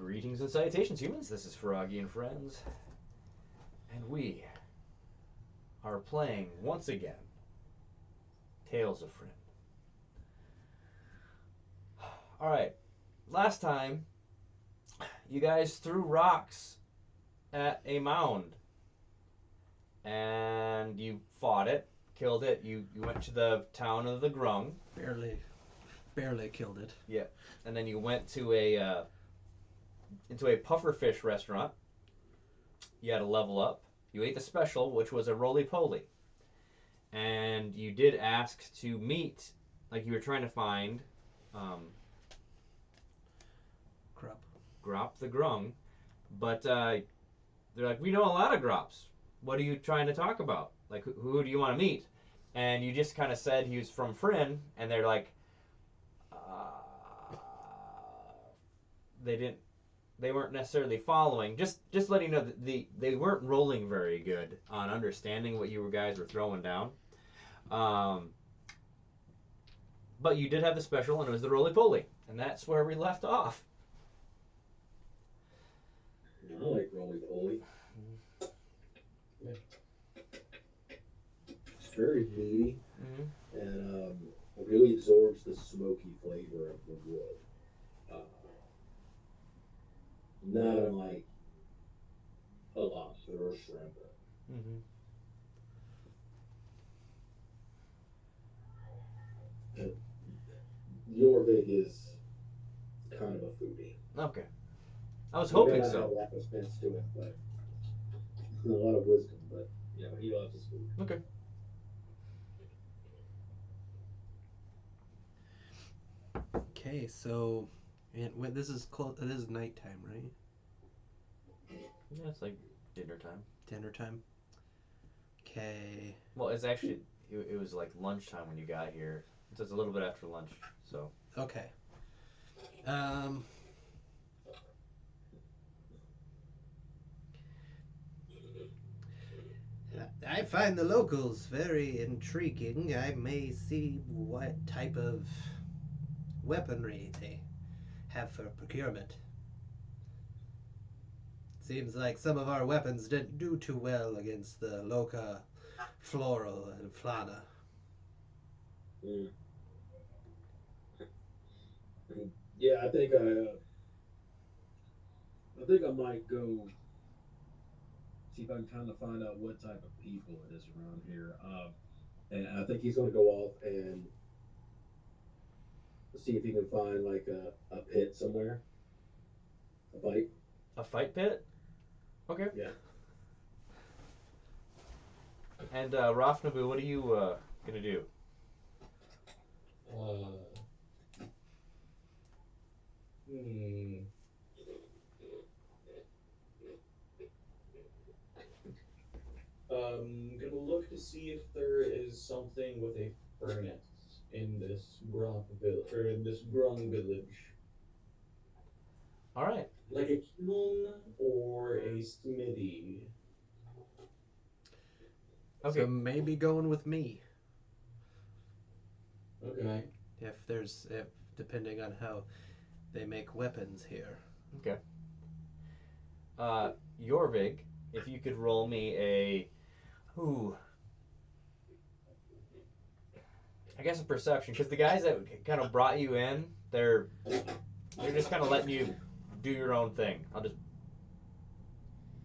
Greetings and salutations, humans. This is Froggy and Friends, and we are playing once again Tales of Friend. Alright, last time you guys threw rocks at a mound and you fought it, killed it. You went to the town of the Grung. Barely killed it. Yeah, and then you went to into a pufferfish restaurant. You had to level up. You ate the special, which was a roly-poly. And you did ask to meet, like you were trying to find Grop the Grung. But they're like, we know a lot of Grops. What are you trying to talk about? Like, who do you want to meet? And you just kind of said he was from Fryn, and they're like, they weren't necessarily following. Just letting you know that they weren't rolling very good on understanding what you guys were throwing down. But you did have the special, and it was the roly-poly, and that's where we left off. I like roly-poly. It's very meaty, and it really absorbs the smoky flavor of the wood. Not unlike a lobster or shrimp. Jorvik is kind of a foodie. Okay. I was hoping so. so. A lot of expense to it, but a lot of wisdom, but yeah, he loves his food. Okay. Okay, so this is close. This is nighttime, right? Yeah, it's like dinner time. Dinner time. Okay. Well, it's actually it was like lunchtime when you got here. So it's a little bit after lunch. So. Okay. I find the locals very intriguing. I may see what type of weaponry they have for procurement. Seems like some of our weapons didn't do too well against the Loca, Floral, and Flana. Yeah, I think I might go see if I can kind of find out what type of people it is around here. And I think he's going to go off and see if he can find like a pit somewhere, a fight. A fight pit? Okay. Yeah. And Rafnabu, what are you gonna do? Gonna look to see if there is something with a furnace in this Grung village. All right. Like a kiln or a smithy. Okay. So maybe going with me. Okay. If depending on how they make weapons here. Okay. Jorvik, if you could roll me a, I guess a perception, because the guys that kind of brought you in, they're just kind of letting you do your own thing.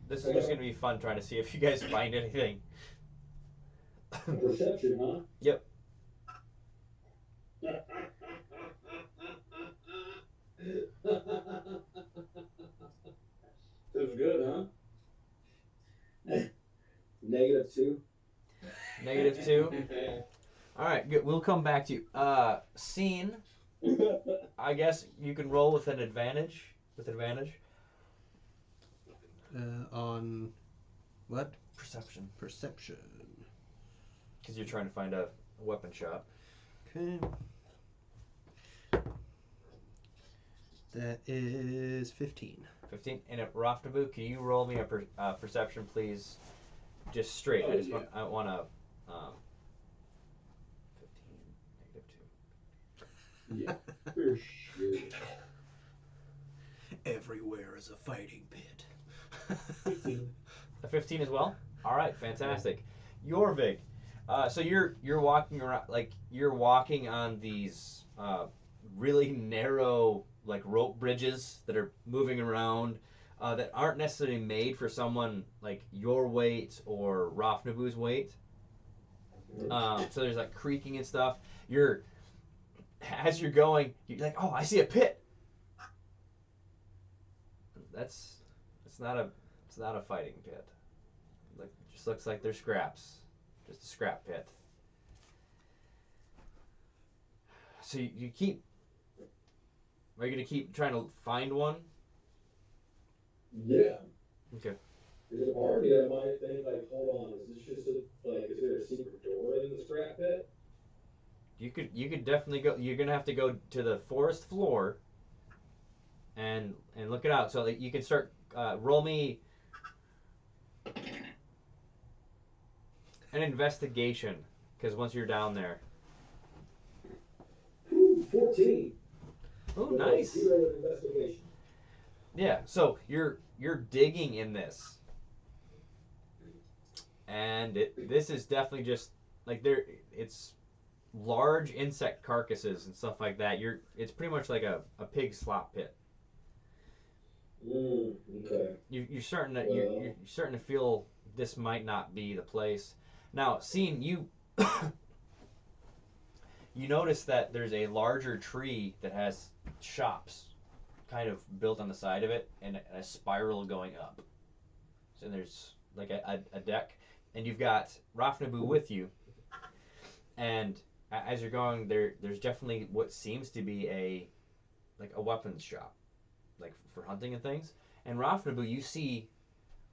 This is just gonna be fun trying to see if you guys find anything. Perception, huh? Yep. Feels good, huh? -2. -2. All right, good. We'll come back to you. Scene. I guess you can roll with an advantage. On what? Perception. Perception. Because you're trying to find a weapon shop. Okay. That is 15. 15. And at Raftabu, can you roll me a perception, please? Just straight. I want to. 15 -2. Yeah, for sure. Everywhere is a fighting pit. 15. A 15 as well. All right, fantastic. Jorvig, so you're walking around like you're walking on these really narrow like rope bridges that are moving around that aren't necessarily made for someone like your weight or Rafnabu's weight. So there's like creaking and stuff. You're as you're going, you're like, oh, I see a pit. That's it's not a it's not a fighting pit. Like just looks like they're scraps, just a scrap pit. So you keep. Are you gonna keep trying to find one? Yeah. Okay. There's a part of me that might think, like, hold on, is this just is there a secret door in the scrap pit? You could definitely go. You're gonna have to go to the forest floor and look it out. So that you can start. Roll me an investigation because once you're down there. Ooh, 14. Oh, With a nice. 0 in investigation. Yeah. So you're digging in this, and this is definitely just like there. It's large insect carcasses and stuff like that. It's pretty much like a pig slop pit. Okay. You're starting to Well, you're starting to feel this might not be the place. Now, seeing you, you notice that there's a larger tree that has shops kind of built on the side of it and a spiral going up. So there's like a deck, and you've got Rafnabu with you, and as you're going there's definitely what seems to be a weapons shop, like for hunting and things. And Rafnabu, you see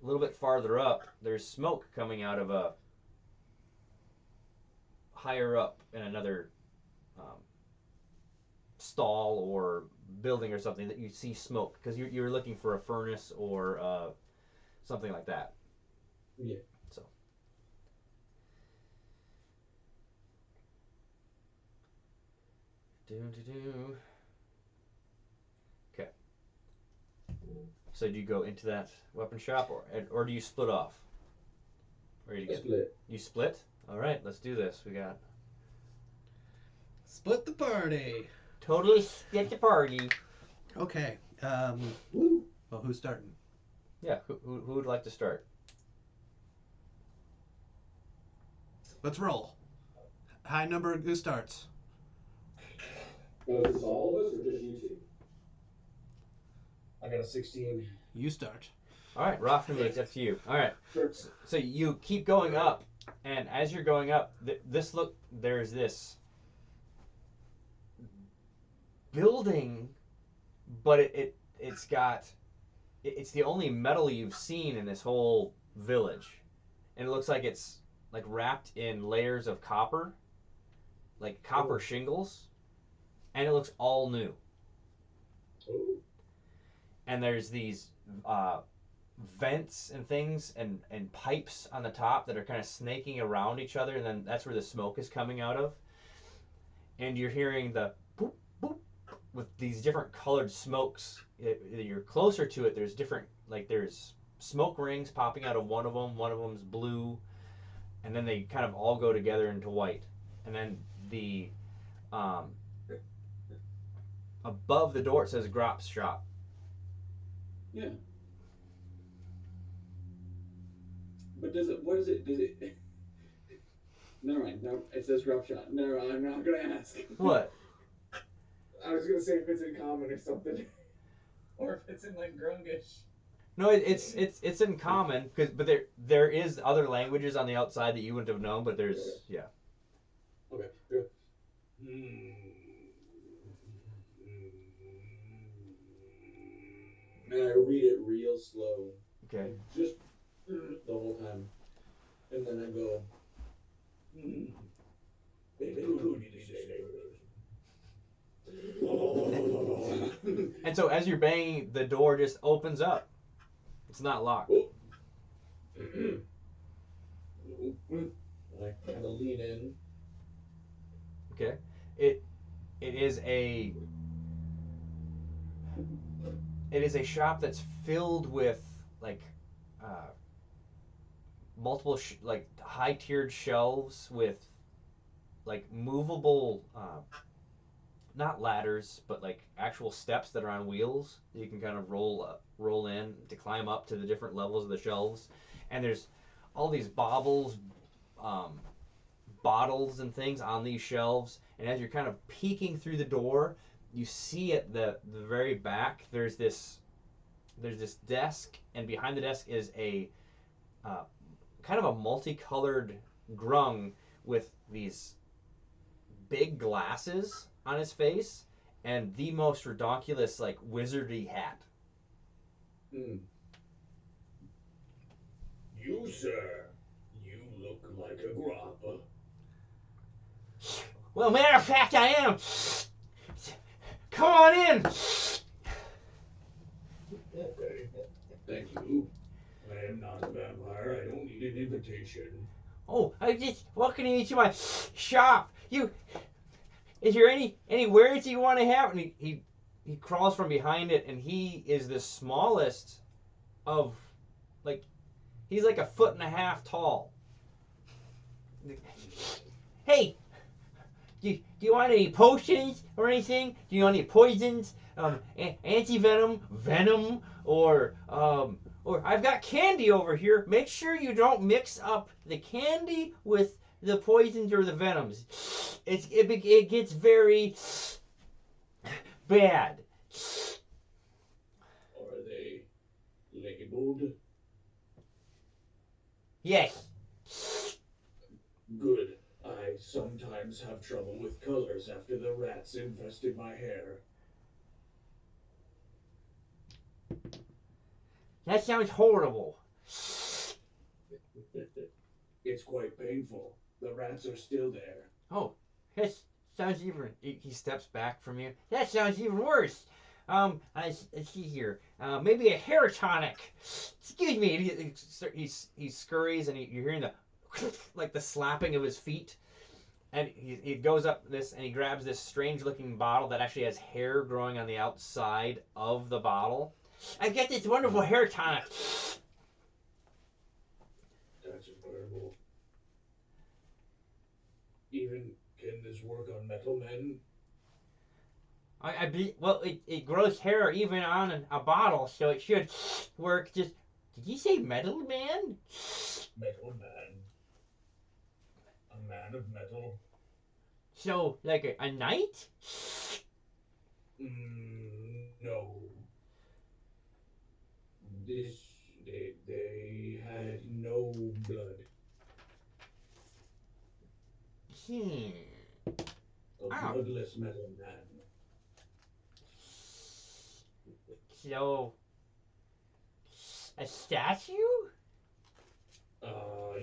a little bit farther up, there's smoke coming out of a higher up in another um, stall or building or something that you see smoke because you're looking for a furnace or something like that. Yeah. So. Do. Okay. So do you go into that weapon shop or do you split off? Or you get Split. you split? All right, let's do this. We got Split the party. totally split the party. Okay. woo. Well, who's starting? Yeah, who would like to start? Let's roll. High number. Who starts? Is this all of us or just you two? I got a 16. You start. All right, Rafnamu, it's up to you. All right, so you keep going up, and as you're going up, there's this building, but it's the only metal you've seen in this whole village, and it looks like it's like wrapped in layers of copper, like copper shingles, and it looks all new. Oh. And there's these vents and things and pipes on the top that are kind of snaking around each other, and then that's where the smoke is coming out of. And you're hearing the boop boop with these different colored smokes. You're closer to it. There's different there's smoke rings popping out of one of them. One of them's blue, and then they kind of all go together into white. And then the above the door it says Grop's shop. Yeah. But does it? Never mind. No, it says drop shot. No, I'm not gonna ask. What? I was gonna say if it's in common or something, or if it's in like Grungish. No, it's in common but there is other languages on the outside that you wouldn't have known, but there's yeah. Okay. And I read it real slow. Okay. Just the whole time, and then I go. And so as you're banging, the door just opens up. It's not locked. I kind of lean in. Okay. It is a it is a shop that's filled with like uh, multiple like high tiered shelves with like movable not ladders but like actual steps that are on wheels that you can kind of roll in to climb up to the different levels of the shelves, and there's all these baubles, um, bottles and things on these shelves, and as you're kind of peeking through the door you see at the very back there's this desk, and behind the desk is a uh, kind of a multicolored grung with these big glasses on his face and the most redonkulous like wizardy hat. Hmm. You, sir, you look like a grop. Well, matter of fact, I am. Come on in. Okay, thank you. I am not a vampire. I don't need an invitation. Oh, I just welcoming you to my shop. You, is there any words you want to have? And he crawls from behind it, and he is the smallest of, like, he's like a foot and a half tall. Hey, do you want any potions or anything? Do you want any poisons? Anti venom, or I've got candy over here. Make sure you don't mix up the candy with the poisons or the venoms. It gets very bad. Are they labeled? Yes. Good. I sometimes have trouble with colors after the rats infested my hair. That sounds horrible. It's quite painful. The rats are still there. Oh, that sounds even. He steps back from you. That sounds even worse. I see here. Maybe a hair tonic. Excuse me. He scurries, and you're hearing the like the slapping of his feet. And he goes up this, and he grabs this strange looking bottle that actually has hair growing on the outside of the bottle. I get this wonderful hair tonic. That's incredible. Even can this work on metal men? Well, it grows hair even on a bottle, so it should work. Just did you say metal man? Metal man. A man of metal? So like a knight? No. This they had no blood. Hmm. A Oh, bloodless metal man. so a statue?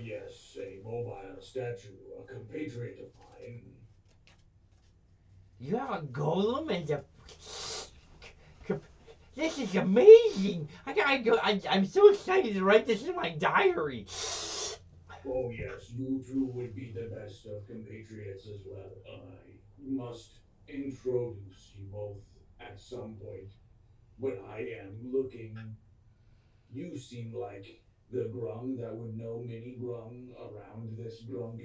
Yes, a mobile statue, a compatriot of mine. You have a golem and a. This is amazing! I gotta go. I'm so excited to write this in my diary. Oh, yes, you two would be the best of compatriots as well. I must introduce you both at some point. But I am looking. You seem like the Grung that would know many Grung around this Grung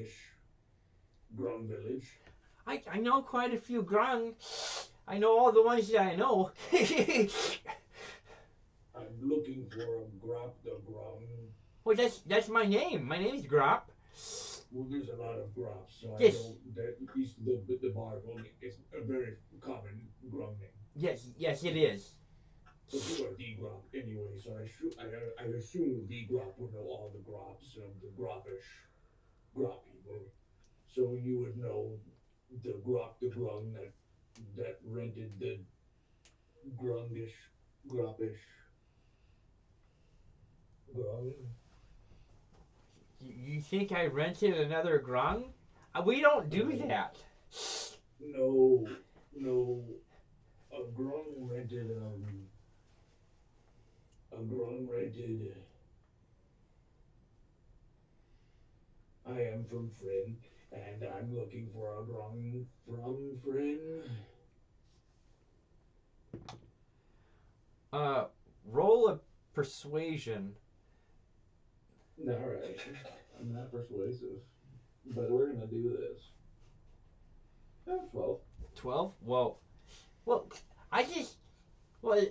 village. I know quite a few grung. I know all the ones that I know. I'm looking for a Grop the Grung. Well, that's my name. My name's Grop. Well, there's a lot of Grops, so I Yes, know that at least the Bargle is a very common Grung name. yes, it is. But you are the Grop anyway, so I assume the Grop would know all the Grops of the Gropish Grop people. So you would know the Grop the Grung that rented the Grungish Gropish Grung. You think I rented another grung? We don't do Uh, that. no, no, a Grung rented. I am from Fryn, and I'm looking for a Grung from Fryn. Roll a persuasion. All right. I'm not persuasive, but we're gonna do this. 12. 12. Well, I just well.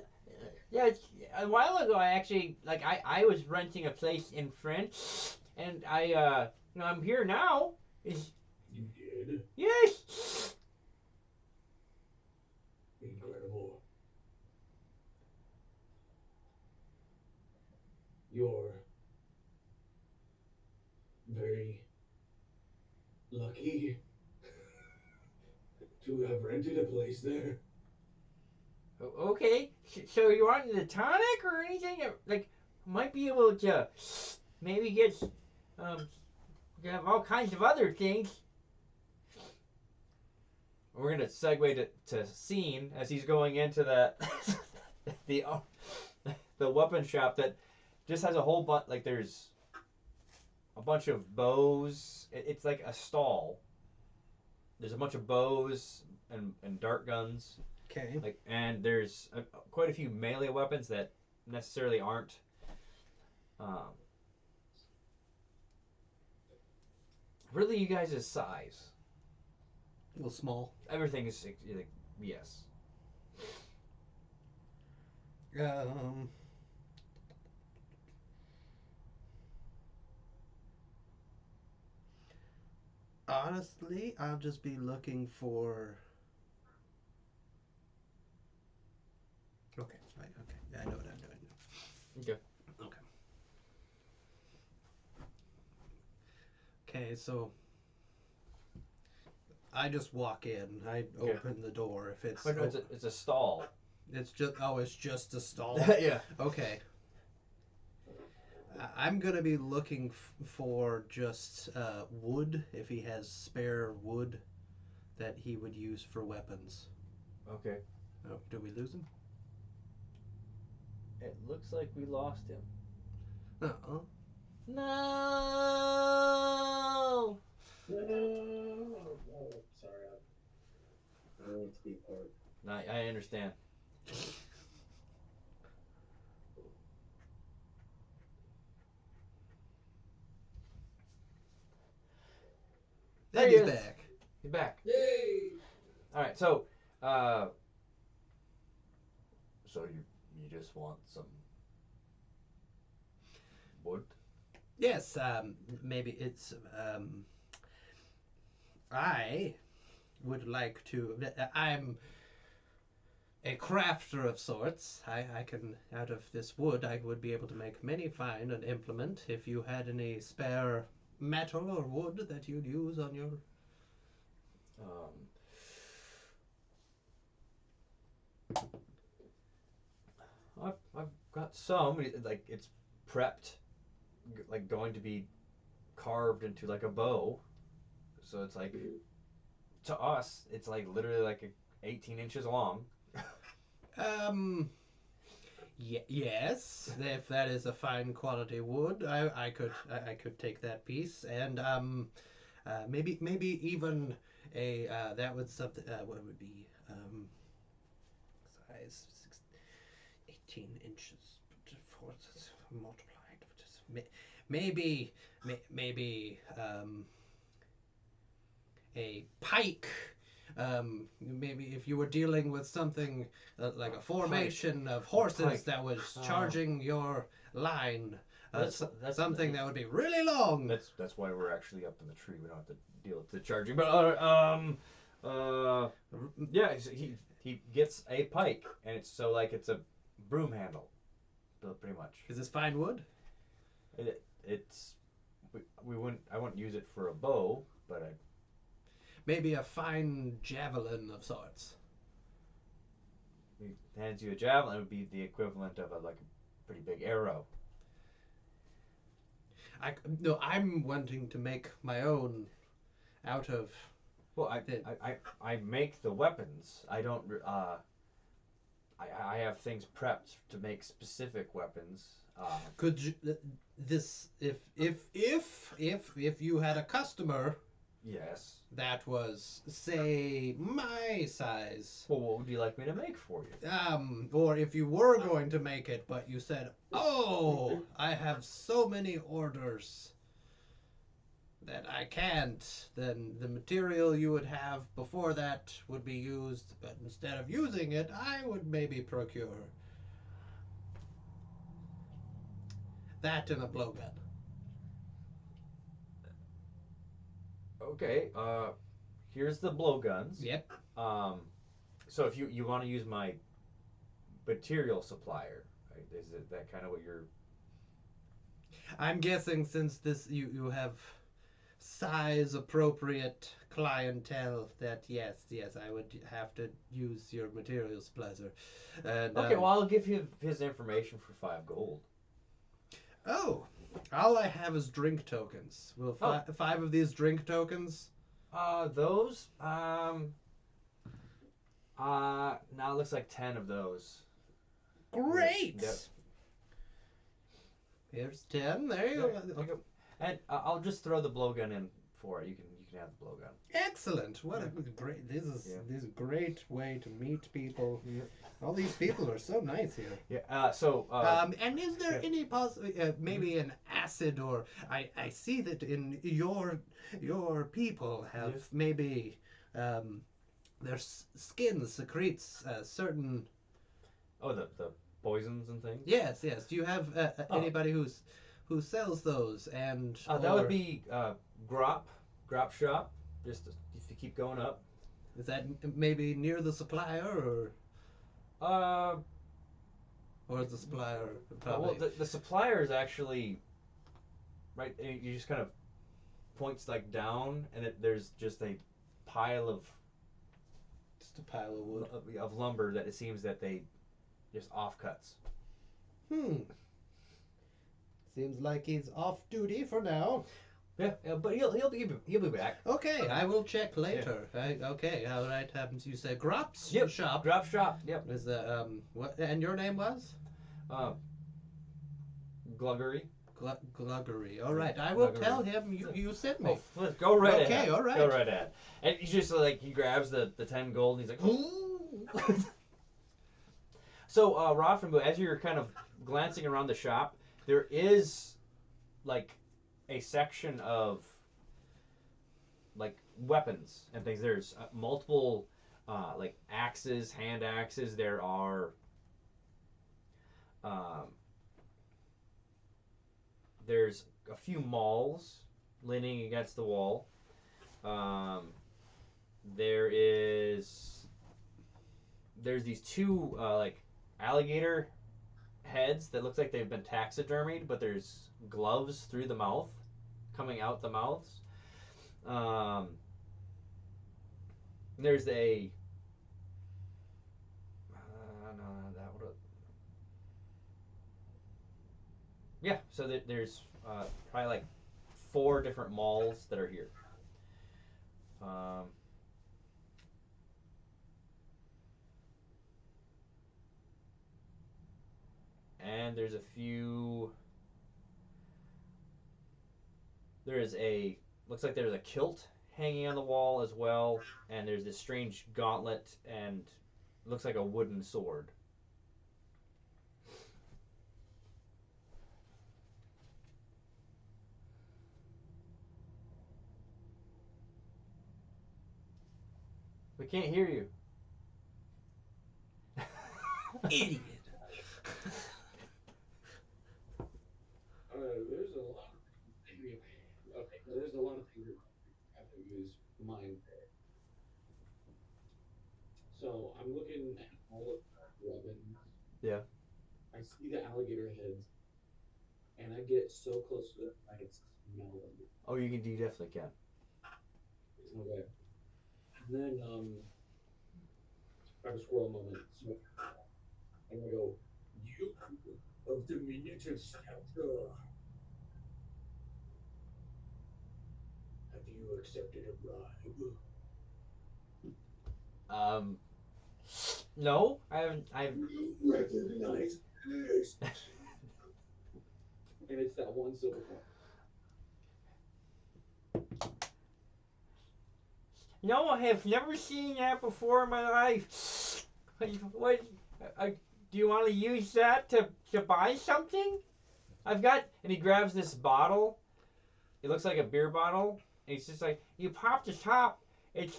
Yeah, a while ago I actually I was renting a place in France, and I'm here now. Is You did? yes. Incredible. You're very lucky to have rented a place there. Okay, so you want the tonic or anything? Like, might be able to maybe get um you have all kinds of other things. We're gonna segue to scene as he's going into the the the weapon shop that just has a whole bunch. Like, there's a bunch of bows. It's like a stall. There's a bunch of bows and dart guns. Okay. And there's quite a few melee weapons that necessarily aren't um, really you guys' size. A little small. Everything is like, yes. Um. Honestly, I'll just be looking for. Okay, right. Okay, I know what I'm doing. Okay. Okay. Okay, so I just walk in. I Okay. open the door. If it's Oh, no, it's a stall. it's just a stall. Yeah. Okay. I'm gonna be looking for just wood. If he has spare wood that he would use for weapons. Okay. Oh, did we lose him? It looks like we lost him. Uh-uh. No. Oh, sorry. I don't want to be part. I understand. Then There he he's is. back. He's back. Yay! All right. So you just want some wood? Yes, maybe it's I would like to. I'm a crafter of sorts. I can, out of this wood, I would be able to make many fine an implement. If you had any spare metal or wood that you'd use on your. Um, I've got some. Like, it's prepped, like going to be carved into like a bow. So it's like, to us, it's like literally like 18 inches long. Um. Yes, if that is a fine quality wood, I could take that piece and maybe even a that would something what would be size 18 inches for multiplied maybe maybe a pike. Maybe if you were dealing with something like a formation of horses that was charging your line, That's something that would be really long. That's why we're actually up in the tree. We don't have to deal with the charging. But yeah, he gets a pike, and it's so like it's a broom handle, pretty much. Is this fine wood? It's we wouldn't. I wouldn't use it for a bow, but I. Maybe a fine javelin of sorts. He hands you a javelin. It would be the equivalent of a pretty big arrow. No, I'm wanting to make my own out of. Well, I make the weapons. I don't. I have things prepped to make specific weapons. Could you, this if you had a customer Yes. that was, say, my size. Well, what would you like me to make for you? Or if you were going to make it, but you said, "Oh, I have so many orders that I can't," then the material you would have before that would be used, but instead of using it, I would maybe procure that in a blowgun. Okay. Here's the blowguns. Yep. So if you want to use my material supplier, right, is it that kind of what you're? I'm guessing since this you have size appropriate clientele that yes I would have to use your material supplier. And Okay. Well, I'll give you his information for 5 gold. oh, all I have is drink tokens. Will five of these drink tokens? Those. Now it looks like 10 of those. Great. Yep. Here's 10. There you There you go. go. And I'll just throw the blowgun in for it. You can have the blowgun. Excellent. What a great. This is a great way to meet people. Yeah. All these people are so nice here. Yeah. And is there any maybe an acid, or I see that in your people have Yes. maybe their skin secretes certain. Oh, the poisons and things. Yes. Do you have anybody who sells those? And That would be Grop shop. Just if you keep going up. is that maybe near the supplier, Uh, or is the supplier well, probably the supplier is actually right. You just kind of points like down, and there's just a pile just a pile of wood? of lumber that it seems that they just offcuts. Seems like he's off duty for now. Yeah, but he'll be back. Okay, I will check later. Okay, all right. Happens you say Grop's Yep. shop. Drop shop. Yep. Is the what? And your name was Gluggery. Gluggery. All right, I will Gluggery. tell him you sent me. Oh, go right Okay, ahead. all right. Go right ahead. And he just like he grabs the 10 gold and he's like, ooh. So, Rothenbu, as you're kind of glancing around the shop, there is like a section of like weapons and things. There's multiple like axes, hand axes. There are there's a few mauls leaning against the wall. There's these two like alligator heads that looks like they've been taxidermied, but there's gloves through the mouth, coming out the mouths. There's a no, that would. Yeah, so there's probably like 4 different malls that are here. And there's a few. Looks like there's a kilt hanging on the wall as well, and there's this strange gauntlet and looks like a wooden sword. We can't hear you. Idiot. There's a lot. Anyway, okay, there's a lot of things I have to use mind. So I'm looking at all of the weapons. Yeah. I see the alligator heads, and I get so close to them I can smell them. Oh, you definitely can. Okay. And then I have a squirrel moment. So I'm gonna go. You of the miniature stature. Have you accepted a bribe? No, I haven't. You recognize this? And it's that one silver coin. No, I have never seen that before in my life. What? Do you want to use that to buy something? I've got. And he grabs this bottle. It looks like a beer bottle. And he's just like, you pop the top. It's.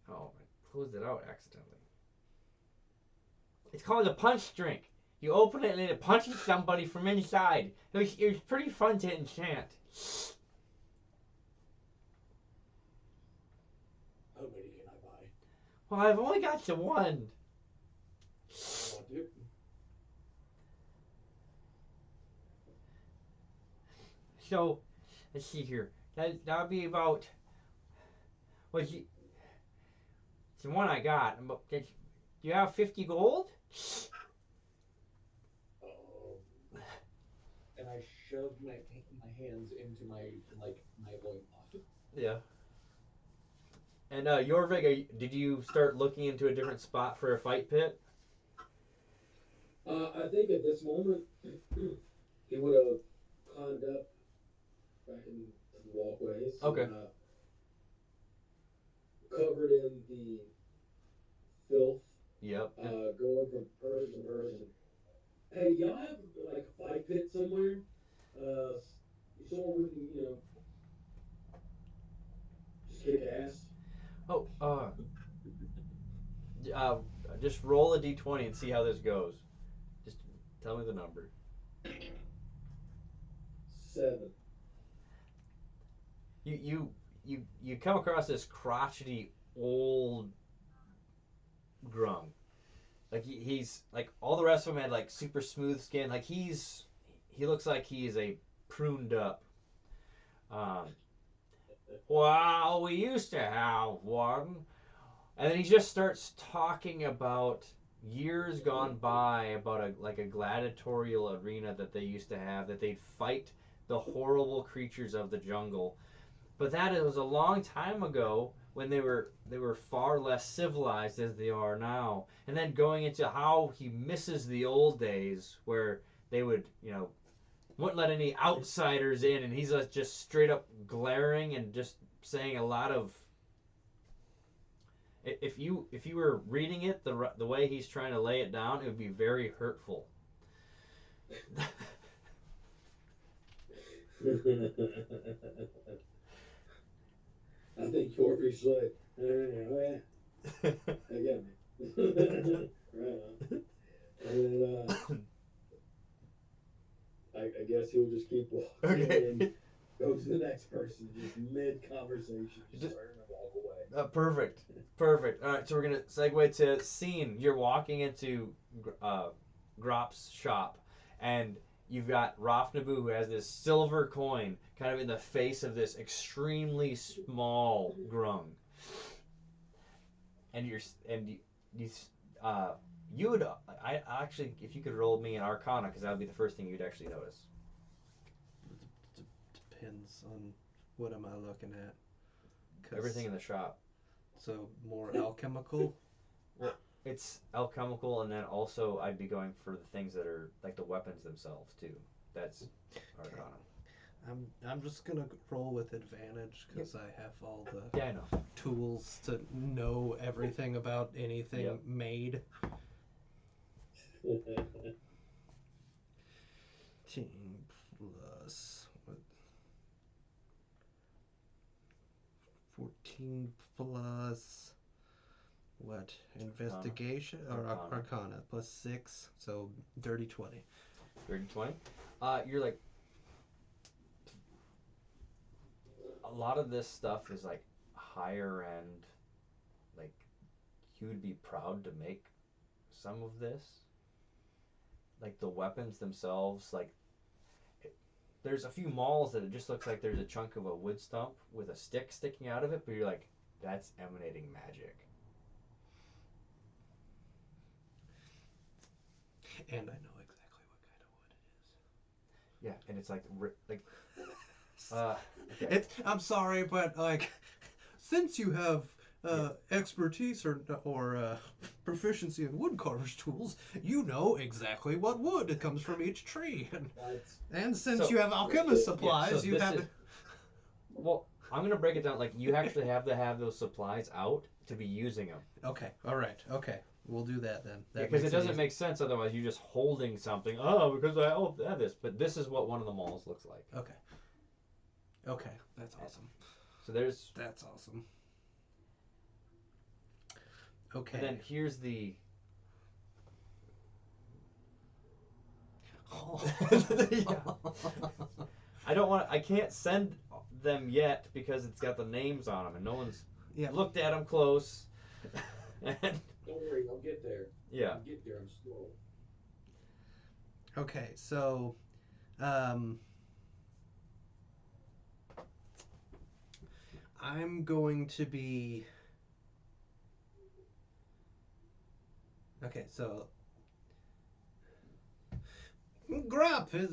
Oh, I closed it out accidentally. It's called a punch drink. You open it and it punches somebody from inside. It was pretty fun to enchant. How many can I buy? Well, I've only got the one. I want it. So, let's see here. That'll be about. What's the one I got? Do you have 50 gold? And I shoved my hands into my loincloth. Yeah. And Jorvig, did you start looking into a different spot for a fight pit? I think at this moment he would have climbed up back into the walkways. Okay. And, covered in the filth, Yep. going from person to person. Hey, y'all have like a fight pit somewhere? Somewhere we can, just kick ass. Oh, just roll a d20 and see how this goes. Just tell me the number. 7. You come across this crotchety old grung. Like he's like all the rest of them had like super smooth skin. Like he looks like he is a pruned up. Well, we used to have one, and then he just starts talking about years gone by about a gladiatorial arena that they used to have, that they'd fight the horrible creatures of the jungle. But that was a long time ago when they were far less civilized as they are now. And then going into how he misses the old days where they would, wouldn't let any outsiders in, and he's just straight up glaring and just saying a lot of. If you were reading it the way he's trying to lay it down, it would be very hurtful. I think Corby's like, oh yeah, they get me. Right on. And then I guess he'll just keep walking and go to the next person, just mid conversation, just turn and walk away. Perfect. All right, so we're gonna segue to scene. You're walking into Grop's shop, and you've got Rafnabu who has this silver coin kind of in the face of this extremely small grung. And you would I actually, if you could roll me an Arcana, because that would be the first thing you'd actually notice. Depends on what am I looking at. Everything in the shop. So more alchemical. Well, it's alchemical, and then also I'd be going for the things that are like the weapons themselves too. That's Arcana. I'm just gonna roll with advantage because I have all the I know. tools to know everything about anything made. 10 plus 14 plus what? Investigation or Arcana plus 6, so dirty 20. Dirty 20. You're like, a lot of this stuff is like higher end. Like, you would be proud to make some of this. Like the weapons themselves, like there's a few malls that it just looks like there's a chunk of a wood stump with a stick sticking out of it, but you're like, that's emanating magic. And I know exactly what kind of wood it is. Yeah, and it's like okay. I'm sorry, but like, since you have expertise or proficiency in woodcarver's tools, you know exactly what wood comes from each tree. And since you have alchemist supplies, you have. Well, I'm gonna break it down. Like you actually have to have those supplies out to be using them. Okay. All right. Okay. We'll do that then. That Because makes it doesn't easy. make sense otherwise. You're just holding something. Oh, because I have this. But this is what one of the malls looks like. Okay. Okay. That's awesome. So there's. That's awesome. Okay. And then here's the. I don't want. I can't send them yet because it's got the names on them and no one's looked at them close. And, Don't worry, I'll get there. yeah. I'll get there. I'm slow. Okay, so I'm going to be okay. So Grop is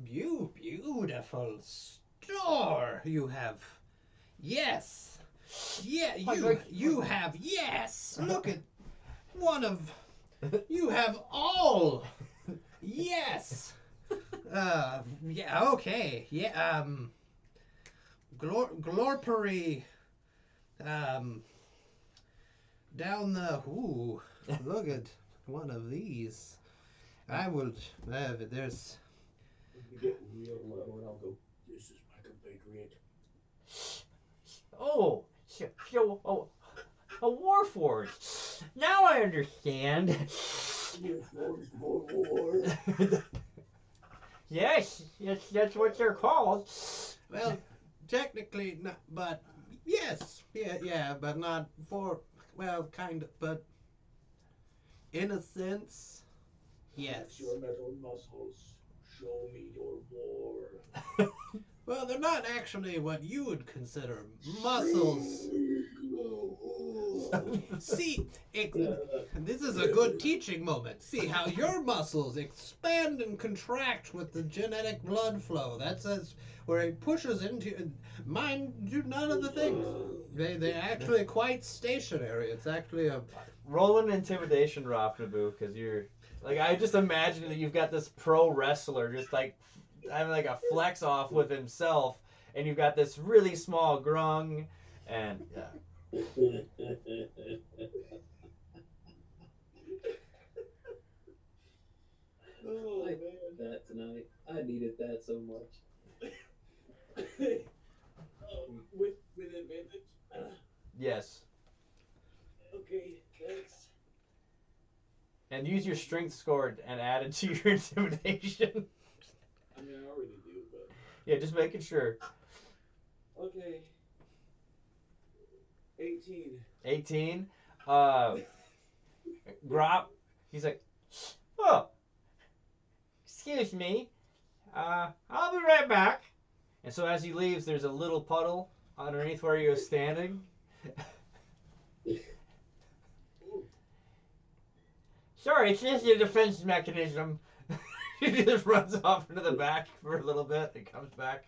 beautiful store you have. Yes, yeah, you have. Yes, look at one of you have all. Yes. Yeah. Okay. Yeah. Glorpery. Down the. Ooh. Look at one of these. I will. There's. You get real low, and I'll go. This is my compatriot. Oh, so a warforged. Now I understand. You're forged for war. Yes, that's what they're called. Well, technically not, but yes, yeah, but not for. Well, kind of, but in a sense, yes. Flex your metal muscles. Show me your war. Well, they're not actually what you would consider muscles. See, this is a good teaching moment. See how your muscles expand and contract with the genetic blood flow. That's where it pushes into. Mine do none of the things. They're actually quite stationary. It's actually a. Roll an intimidation, Rafnabu, because you're like I just imagine that you've got this pro wrestler just like having like a flex off with himself, and you've got this really small grung, and yeah. Oh, I man. That tonight. I needed that so much. With advantage. Yes. Okay, thanks. And use your strength score and add it to your intimidation. I mean, I already do, but Yeah, just making sure. okay. 18. 18. Grop. He's like, oh, excuse me. I'll be right back. And so as he leaves, there's a little puddle underneath where he was standing. Sorry, it's just a defense mechanism. He just runs off into the back for a little bit and comes back.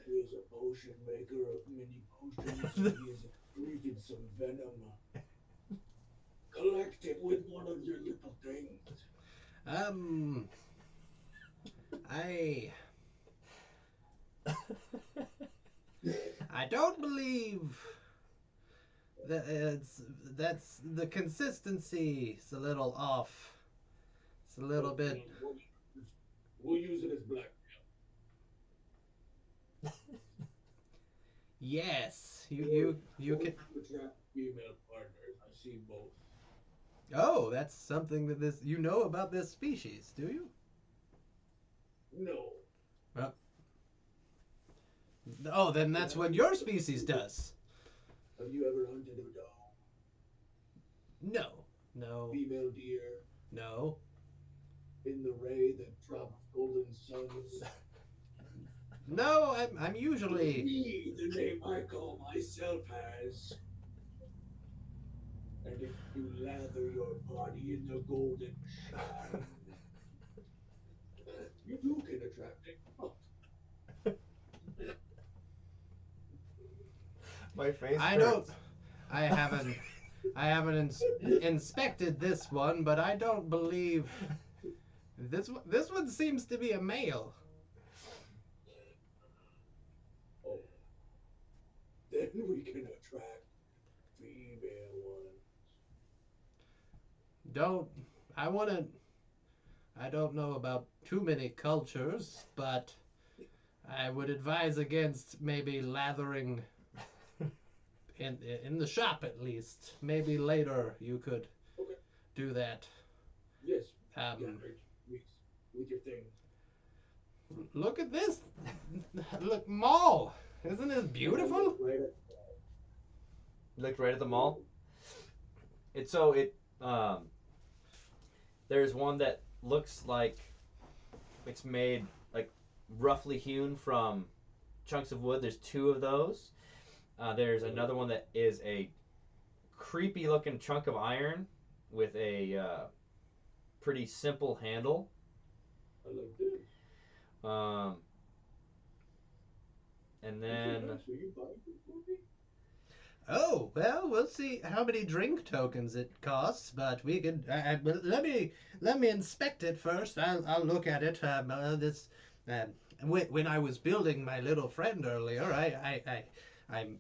He is a potion maker of many potions. He is drinking some venom. Collect it with one of your little things. I don't believe that's the consistency is a little off. It's a little bit. We'll use it as blackmail. Yes, you can. Attract female partners. I see both. Oh, that's something that this you know about this species, do you? No. Well, oh, then that's what your species does. Have you ever hunted a dog? No, Female deer no. in the ray that drops golden suns? No, I'm usually. Me, the name I call myself has. And if you lather your body in the golden shine, you too can attract it. My face I hurts. don't. I haven't inspected this one, but I don't believe this one seems to be a male. then we can attract female ones. Don't. I want to. I don't know about too many cultures, but I would advise against maybe lathering in the shop at least. Maybe later you could Okay. do that. Yes. Um, Yeah. With, with your thing. Look at this. Look, mall. Isn't this beautiful? Right. You looked right at the mall. It's so it there's one that looks like it's made like roughly hewn from chunks of wood. There's two of those. There's another one that is a creepy looking chunk of iron with a pretty simple handle. I like this. Um, and then So you buy this for me? Oh well, we'll see how many drink tokens it costs, but we can. But let me inspect it first. I'll look at it. When I was building my little friend earlier, I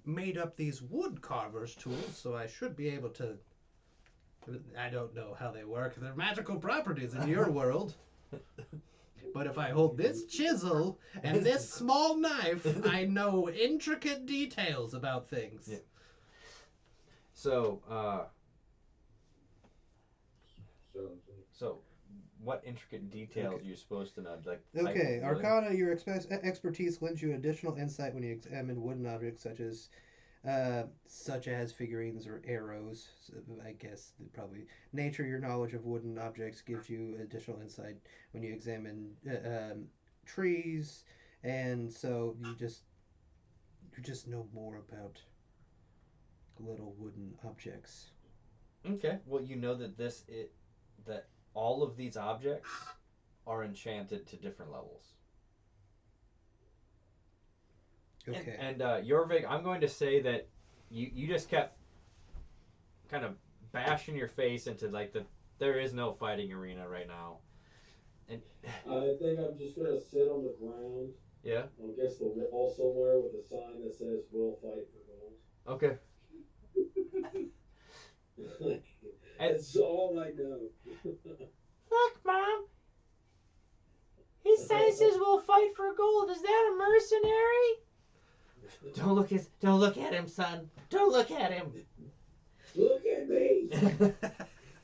made up these wood carvers tools, so I should be able to. I don't know how they work. They're magical properties in your world. But if I hold this chisel and this small knife, I know intricate details about things. Yeah. So, so what intricate details are you supposed to know? Like type Okay, of wood? Arcana, your expertise lends you additional insight when you examine wooden objects such as figurines or arrows. So I guess probably nature. Your knowledge of wooden objects gives you additional insight when you examine trees, and so you just know more about little wooden objects. Okay. Well, you know that that all of these objects are enchanted to different levels. Okay. And Jorvik, I'm going to say that you just kept kind of bashing your face into like there is no fighting arena right now. And I think I'm just gonna sit on the ground yeah. against the wall somewhere with a sign that says "We'll fight for gold." Okay. And That's all I know. look, Mom. He says we'll fight for gold. Is that a mercenary? Don't look at him, son. Don't look at him. Look at me.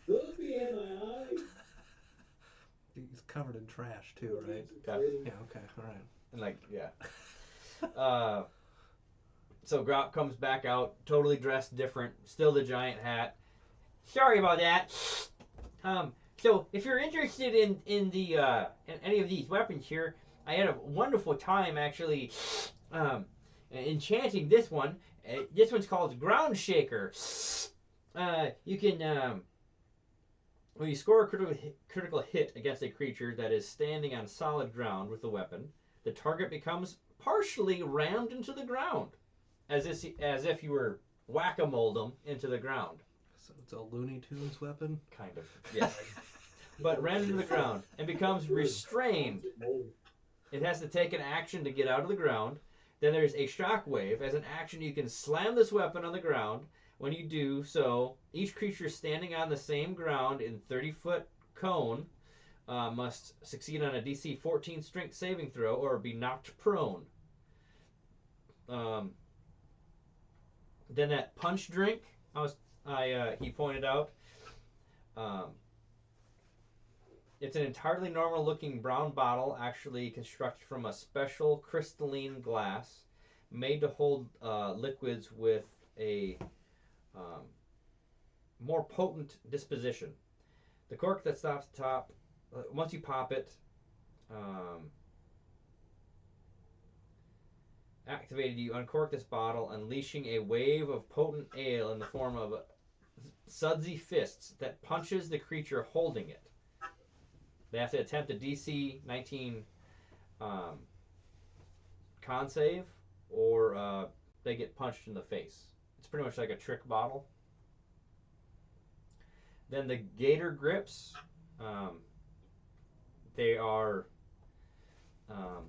Look me in my eyes. He's covered in trash too, right? Yeah. Yeah. Okay. All right. And like, yeah. So Grop comes back out, totally dressed different, still the giant hat. Sorry about that. So if you're interested in the in any of these weapons here, I had a wonderful time actually enchanting this one. This one's called Ground Shaker. You can when you score a critical hit against a creature that is standing on solid ground with the weapon, the target becomes partially rammed into the ground, as if you were whack-a-moled them into the ground. So it's a Looney Tunes weapon. Kind of, yes. But rammed into the ground and becomes restrained. It has to take an action to get out of the ground. Then there's a shockwave. As an action, you can slam this weapon on the ground. When you do so, each creature standing on the same ground in 30-foot cone must succeed on a DC 14 strength saving throw or be knocked prone. Then that punch drink, he pointed out, it's an entirely normal-looking brown bottle, actually constructed from a special crystalline glass, made to hold liquids with a more potent disposition. The cork that stops at the top, once you pop it, activated, you uncork this bottle, unleashing a wave of potent ale in the form of sudsy fists that punches the creature holding it. They have to attempt a DC 19 con save, or they get punched in the face. It's pretty much like a trick bottle. Then the gator grips, they are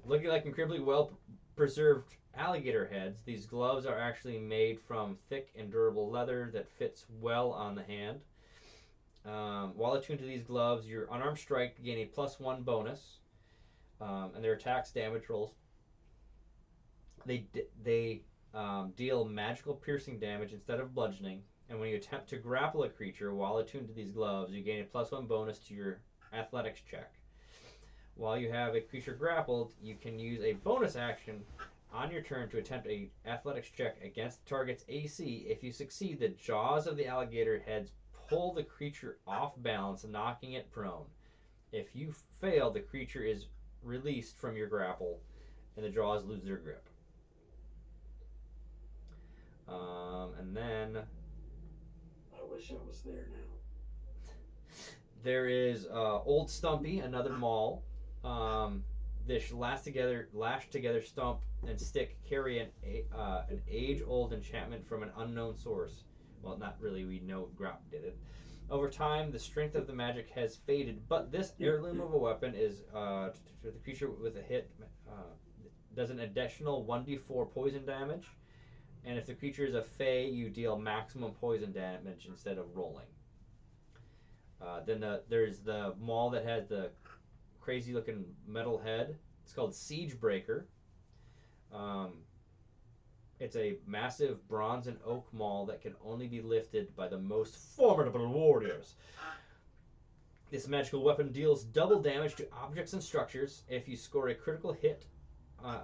looking like incredibly well preserved alligator heads. These gloves are actually made from thick and durable leather that fits well on the hand. While attuned to these gloves, your unarmed strike gain a +1 bonus, and their attacks damage rolls. They deal magical piercing damage instead of bludgeoning, and when you attempt to grapple a creature while attuned to these gloves, you gain a +1 bonus to your athletics check. While you have a creature grappled, you can use a bonus action on your turn to attempt a athletics check against the target's AC. If you succeed, the jaws of the alligator heads pull the creature off balance, knocking it prone. If you fail, the creature is released from your grapple, and the jaws lose their grip. And then I wish I was there now. there is Old Stumpy, another maul. This lashed together stump and stick carry an age-old enchantment from an unknown source. Well, not really. We know Grop did it. Over time, the strength of the magic has faded, but this heirloom of a weapon is the creature with a hit does an additional 1d4 poison damage, and if the creature is a fey, you deal maximum poison damage instead of rolling. Then there's the maul that has the crazy looking metal head. It's called Siege Breaker. It's a massive bronze and oak maul that can only be lifted by the most formidable warriors. This magical weapon deals double damage to objects and structures. If you score a critical hit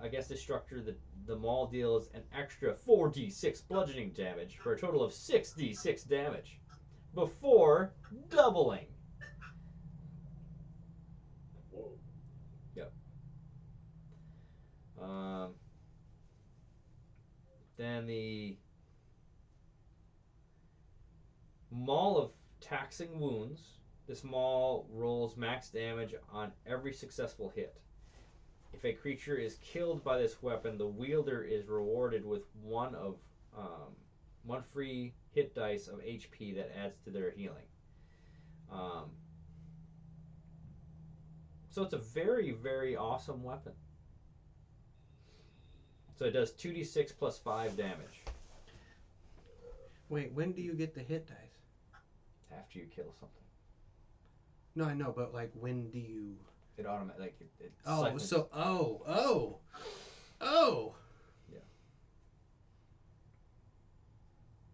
against a structure, the maul deals an extra 4d6 bludgeoning damage for a total of 6d6 damage before doubling. Whoa. Yep. Then the Maul of Taxing Wounds. This maul rolls max damage on every successful hit. If a creature is killed by this weapon, the wielder is rewarded with one free hit dice of HP that adds to their healing. So it's a very, very awesome weapon. So it does 2d6 plus 5 damage Wait, when do you get the hit dice? after you kill something. No, I know, but like, when do you? It automatically it Oh, siphons. so oh. Yeah.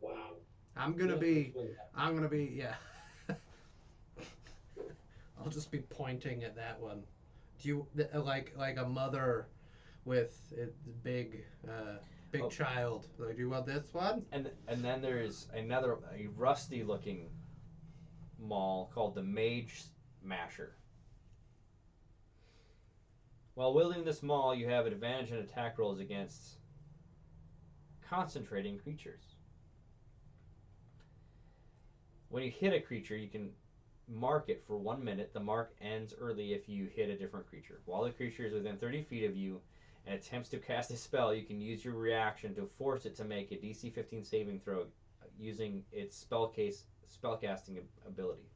Wow. I'm gonna be yeah. I'll just be pointing at that one. Do you like a mother with a big child? Like, do you want this one? And then there's another a rusty looking maul called the Mage Masher. While wielding this maul, you have advantage in attack rolls against concentrating creatures. When you hit a creature, you can mark it for 1 minute. The mark ends early if you hit a different creature. While the creature is within 30 feet of you and attempts to cast a spell, you can use your reaction to force it to make a DC 15 saving throw using its spellcasting ability.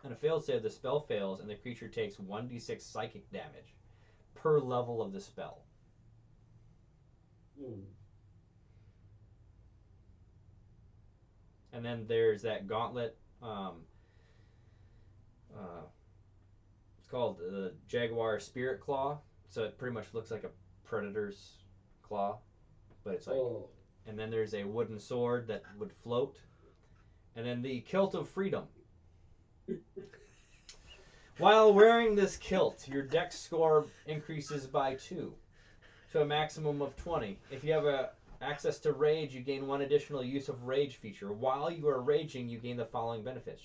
On a failed save, the spell fails and the creature takes 1d6 psychic damage per level of the spell. And then there's that gauntlet. It's called the Jaguar Spirit Claw. So it pretty much looks like a predator's claw, but it's like. Oh. And then there's a wooden sword that would float, and then the Kilt of Freedom. While wearing this kilt, your dex score increases by 2 to a maximum of 20. If you have access to rage, you gain 1 additional use of rage feature. While you are raging, you gain the following benefits.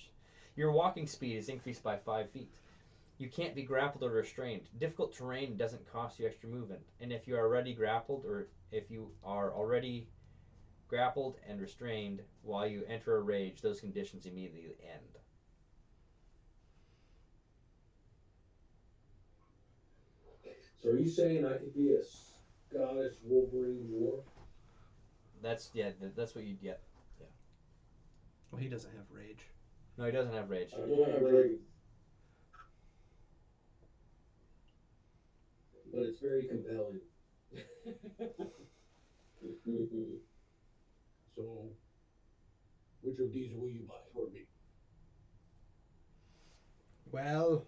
Your walking speed is increased by 5 feet. You can't be grappled or restrained. Difficult terrain doesn't cost you extra movement. And if you are already grappled, or if you are already grappled and restrained while you enter a rage, those conditions immediately end. So are you saying I could be a Scottish Wolverine dwarf? That's what you get. Yeah. Well, he doesn't have rage. No, he doesn't have rage. I don't have rage. But it's very compelling. So, which of these will you buy for me? Well,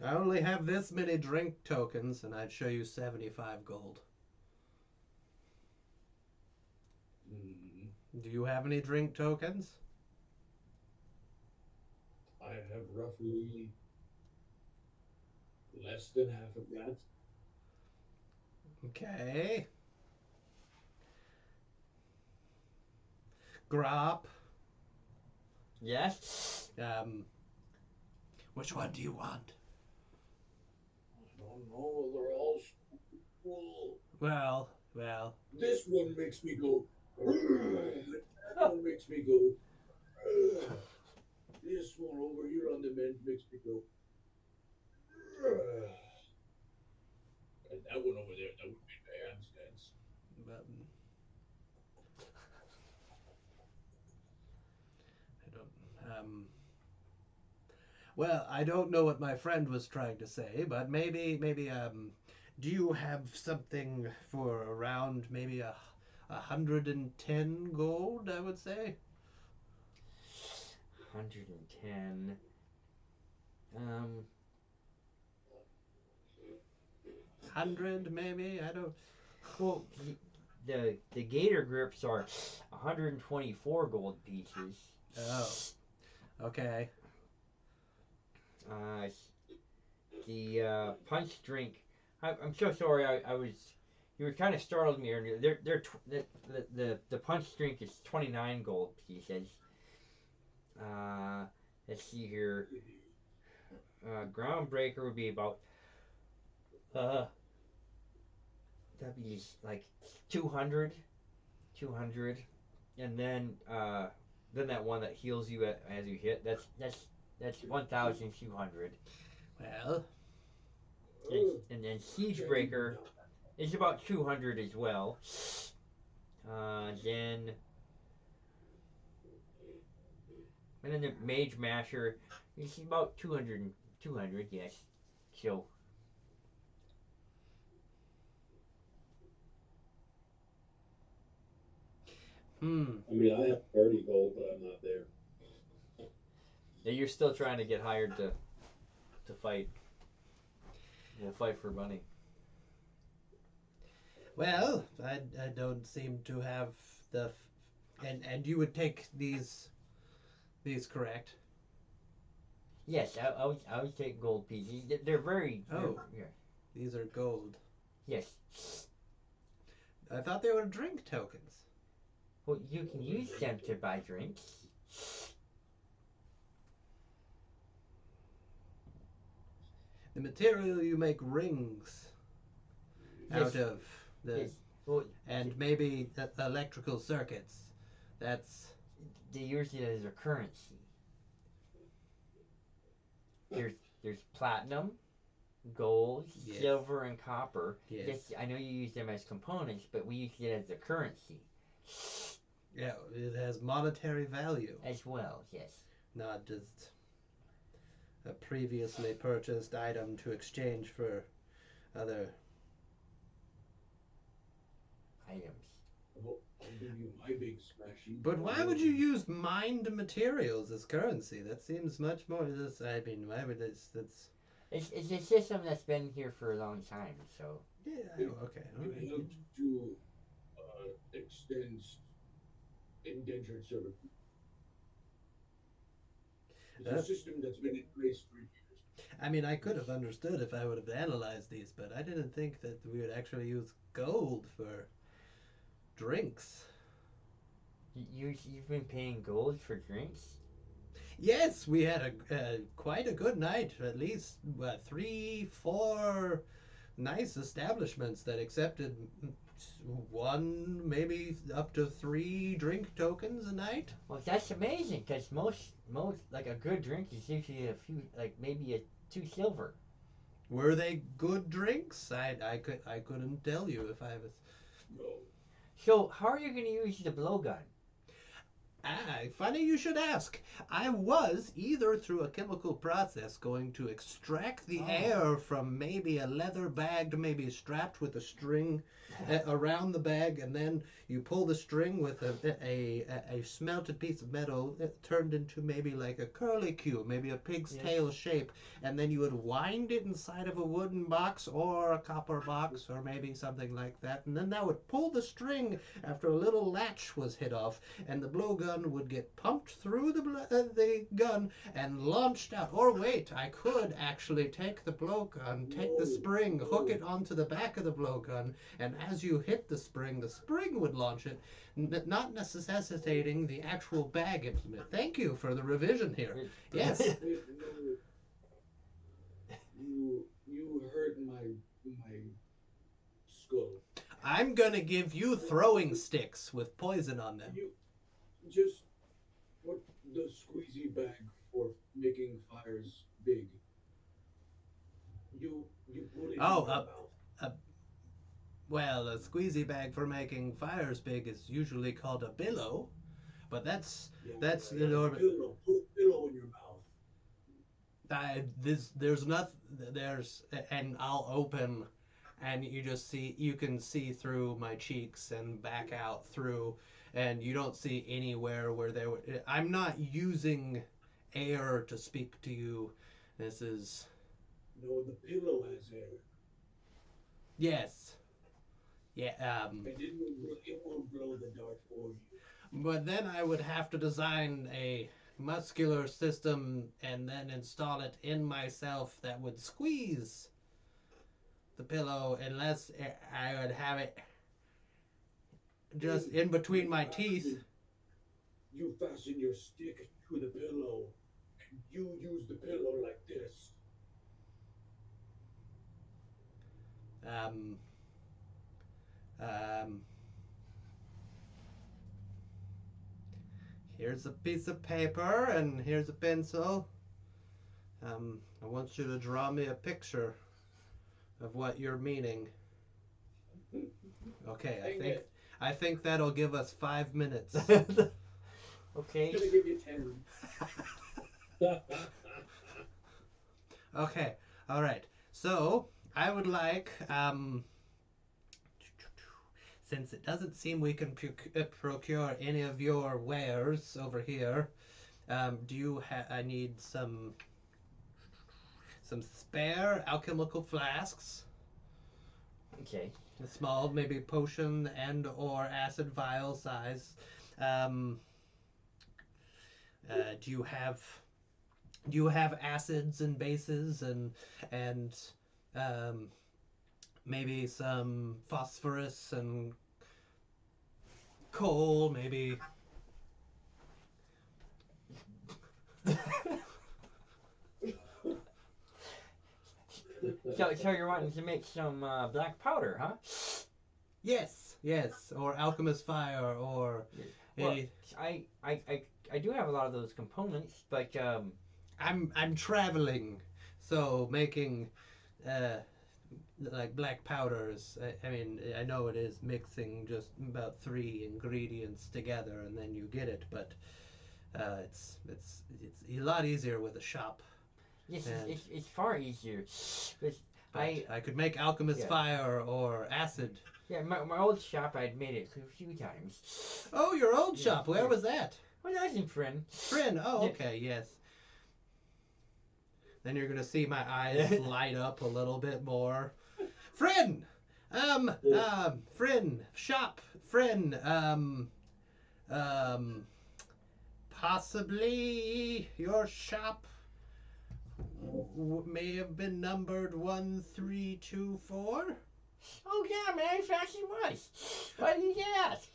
I only have this many drink tokens, and I'd show you 75 gold. Hmm, Do you have any drink tokens? I have roughly less than half of that. Okay. Grop. Yes. Which one do you want? I don't know. They're all so cool. Well. This one makes me go. That one makes me go. This one over here on the mend makes me go. And that one over there, that would make my hands dance. Um, I don't. Well, I don't know what my friend was trying to say, but maybe. Do you have something for around maybe 110 gold? I would say 110. Um, 100, maybe. I don't. well, the gator grips are 124 gold pieces. Oh, okay. Uh, the punch drink. I'm so sorry. I was. You were kind of startled me earlier. The punch drink is 29 gold pieces. Uh, let's see here. Groundbreaker would be about. Uh, that'd be like 200, 200, and then that one that heals you as you hit. That's 1,200. Well, And then Siege Breaker is about 200 as well. Then and then the Mage Masher is about 200, 200, yes. So I mean, I have 30 gold, but I'm not there. yeah, you're still trying to get hired to fight. We'll fight for money. well, I don't seem to have the. And you would take these correct? Yes, I would take gold pieces. They're very. Oh, Yeah. these are gold. Yes. I thought they were drink tokens. Well, you can use them to buy drinks. The material you make rings Yes. out of the Yes. Well, and maybe electrical circuits. That's they use it as a currency. There's there's platinum, gold, Yes. silver, and copper. yes. I know you use them as components, but we use it as a currency Yeah, it has monetary value, as well. Yes. not just a previously purchased item to exchange for other. Items. I'll give you my big smashy. But why would you use mined materials as currency? That seems much more. I mean, why would that's. It's a system that's been here for a long time. So Yeah. Okay. All It right. helps to extend indentured servitude. It's a Uh, system that's been in place for years. I mean, I could have understood if I would have analyzed these, but I didn't think that we would actually use gold for drinks. you've been paying gold for drinks. Yes, we had a quite a good night. At least 3, 4 nice establishments that accepted one, maybe up to 3 drink tokens a night. Well, that's amazing because most like a good drink is usually a few like maybe a 2 silver. Were they good drinks? I couldn't tell you if I was. No. So how are you going to use the blowgun? Funny you should ask. I was, either through a chemical process, going to extract the air from maybe a leather bag, maybe strapped with a string around the bag, and then you pull the string with a smelted piece of metal turned into maybe like a curlicue, maybe a pig's tail shape, and then you would wind it inside of a wooden box or a copper box or maybe something like that, and then that would pull the string after a little latch was hit off, and the blowgun would get pumped through the gun and launched out. Or wait, I could actually take the blowgun, take the spring, hook it onto the back of the blowgun, and as you hit the spring would launch it, not necessitating the actual bag implement. Thank you for the revision here. Yes. You hurt my skull. I'm gonna give you throwing sticks with poison on them. You just put the squeezy bag for making fires big. You put it in your mouth. Well, a squeezy bag for making fires big is usually called a billow, but that's enormous. Pillow. Put a pillow in your mouth. And I'll open, and you can see through my cheeks and back out through, and you don't see anywhere where I'm not using air to speak to you. This is. No, the pillow has air. Yes. Yeah. And it will blow the dart for you. But then I would have to design a muscular system and then install it in myself that would squeeze the pillow, unless I would have it just in between my teeth. You fasten your stick to the pillow, and you use the pillow like this. Here's a piece of paper and here's a pencil. I want you to draw me a picture of what you're meaning. Okay, I think that'll give us 5 minutes. Okay. I'm gonna give you 10. Okay, all right. So I would like, since it doesn't seem we can procure any of your wares over here, I need some spare alchemical flasks. Okay. A small, maybe potion and or acid vial size. Do you have acids and bases and maybe some phosphorus and coal, maybe? So you're wanting to make some black powder, huh? Yes, or alchemist fire, or Well, I do have a lot of those components, but I'm traveling, so making like black powders. I mean, I know it is mixing just about 3 ingredients together and then you get it, but it's a lot easier with a shop. yes, it's far easier. But I could make alchemist fire or acid. Yeah, my old shop, I'd made it a few times. Oh, your old shop. Where was that? Well, that was in Friend. Friend. Oh, okay. Yes. Then you're gonna see my eyes light up a little bit more. Friend. Friend. Shop. Friend. Possibly your shop may have been numbered 1324. Oh yeah, man, in fact it was. Why did you ask?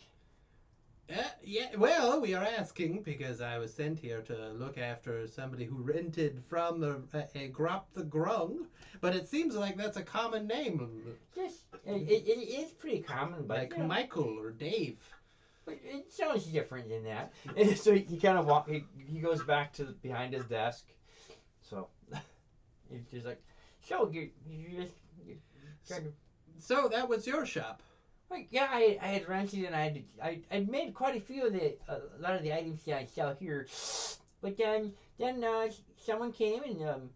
Yeah, well, we are asking because I was sent here to look after somebody who rented from a Grop the Grung, but it seems like that's a common name. Yes, it is pretty common, but like Michael or Dave. It sounds different than that. And so he kind of he goes back to behind his desk. So he's just like, so you trying to. So that was your shop. Like, yeah, I had rented and I made quite a few of a lot of the items that I sell here, but then someone came and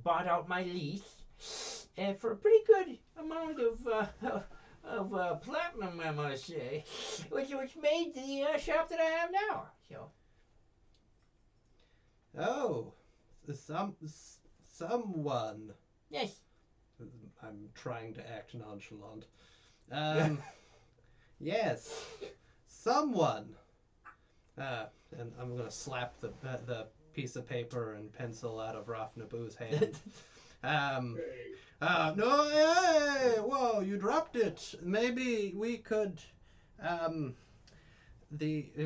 bought out my lease, and for a pretty good amount of platinum, I must say, which made the shop that I have now. So. Oh, someone. Yes. I'm trying to act nonchalant. Yes, someone. And I'm gonna slap the piece of paper and pencil out of Raf Naboo's hand. No, hey, whoa, you dropped it. Maybe we could,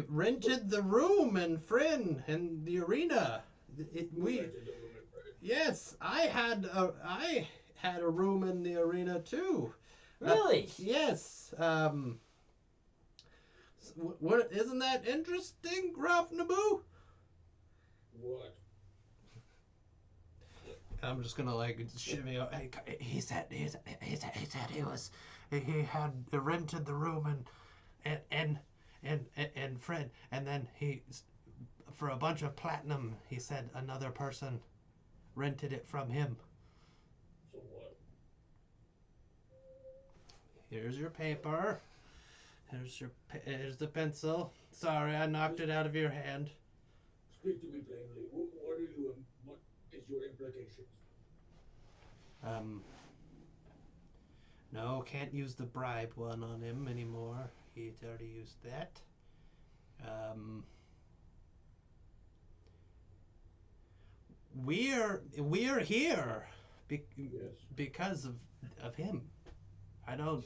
rented the room in Fryn in the arena. Yes, I had a room in the arena too. Really? Yes. What isn't that interesting, Grop Naboo? What? I'm just gonna like shimmy. He said he had rented the room and Fred, and then he, for a bunch of platinum, he said another person rented it from him. So what? Here's your paper. Here's the pencil. Sorry, I knocked it out of your hand. Speak to me plainly. What are you and what is your implications? No, can't use the bribe one on him anymore. He's already used that. We're here Yes. because of him. I don't.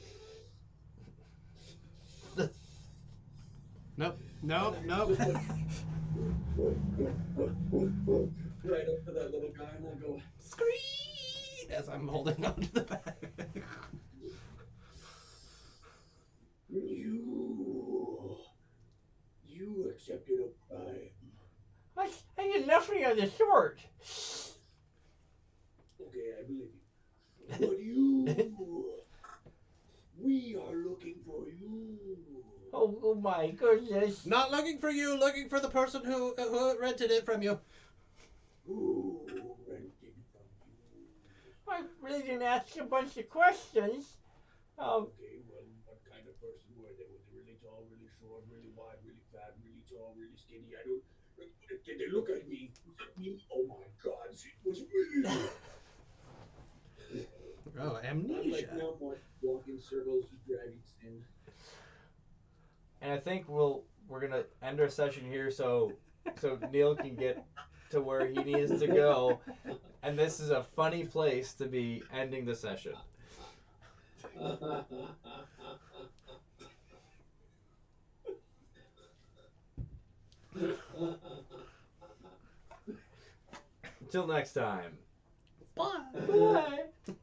Nope. Just like right up to that little guy, and I'll go. Scream as I'm holding onto the bag. You accepted a bribe. I did nothing of the sort. Okay, I believe you. But you, we are looking for you. Oh my goodness. Not looking for you, looking for the person who rented it from you. Who rented from you? I really didn't ask a bunch of questions. Okay, well, what kind of person were they? Were they really tall, really short, really wide, really fat, really tall, really skinny? I don't. Did they look at me? Oh my God, it was me. Oh, I'm like amnesia. now walking circles, just dragging sand. And I think we're gonna end our session here so Neil can get to where he needs to go. And this is a funny place to be ending the session. Until next time. Bye. Bye.